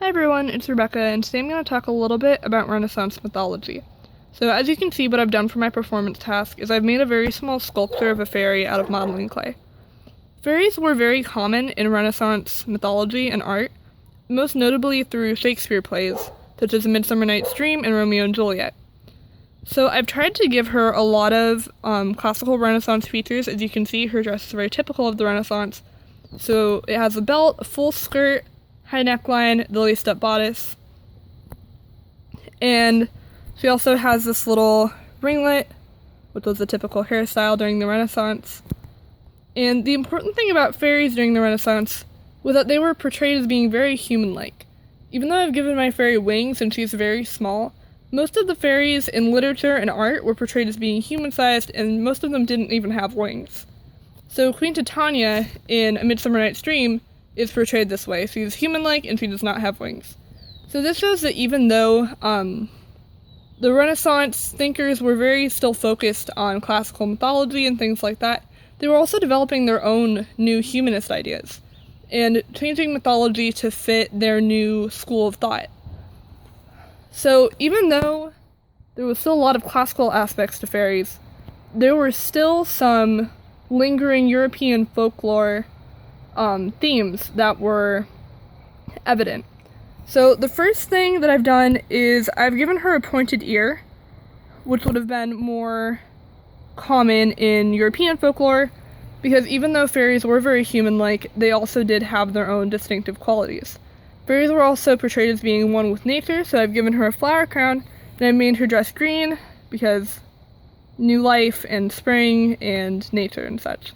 Hi everyone, it's Rebecca, and today I'm going to talk a little bit about Renaissance mythology. So as you can see, what I've done for my performance task is I've made a very small sculpture of a fairy out of modeling clay. Fairies were very common in Renaissance mythology and art, most notably through Shakespeare plays, such as A Midsummer Night's Dream and Romeo and Juliet. So I've tried to give her a lot of classical Renaissance features. As you can see, her dress is very typical of the Renaissance. So it has a belt, a full skirt, high neckline, the laced-up bodice, and she also has this little ringlet, which was a typical hairstyle during the Renaissance. And the important thing about fairies during the Renaissance was that they were portrayed as being very human-like. Even though I've given my fairy wings and she's very small, most of the fairies in literature and art were portrayed as being human-sized, and most of them didn't even have wings. So Queen Titania in A Midsummer Night's Dream is portrayed this way. She's human-like and she does not have wings. So this shows that even though the Renaissance thinkers were very still focused on classical mythology and things like that, they were also developing their own new humanist ideas and changing mythology to fit their new school of thought. So even though there was still a lot of classical aspects to fairies, there were still some lingering European folklore themes that were evident. So the first thing that I've done is I've given her a pointed ear, which would have been more common in European folklore, because even though fairies were very human-like, they also did have their own distinctive qualities. Fairies were also portrayed as being one with nature, so I've given her a flower crown, and I made her dress green, because new life and spring and nature and such.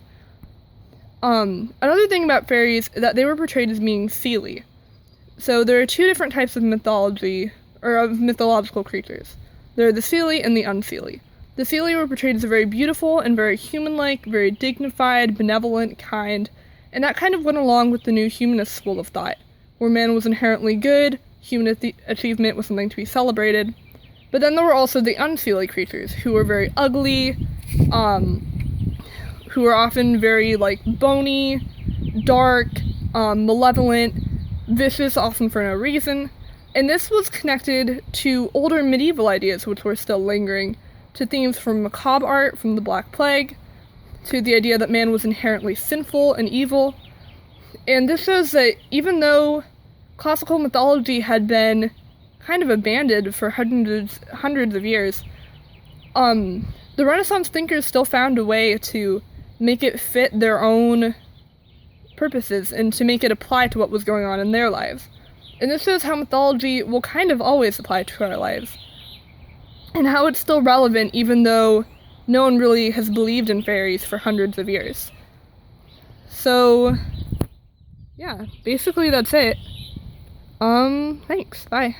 Another thing about fairies is that they were portrayed as being seelie. So there are two different types of mythology, or of mythological creatures. There are the seelie and the unseelie. The seelie were portrayed as very beautiful and very human-like, very dignified, benevolent, kind, and that kind of went along with the new humanist school of thought, where man was inherently good, human achievement was something to be celebrated. But then there were also the unseelie creatures, who were very ugly, who were often very, bony, dark, malevolent, vicious, often for no reason. And this was connected to older medieval ideas, which were still lingering, to themes from macabre art, from the Black Plague, to the idea that man was inherently sinful and evil. And this shows that even though classical mythology had been kind of abandoned for hundreds of years, the Renaissance thinkers still found a way to make it fit their own purposes and to make it apply to what was going on in their lives. And this shows how mythology will kind of always apply to our lives, and how it's still relevant even though no one really has believed in fairies for hundreds of years. So, yeah, basically that's it. Thanks, bye.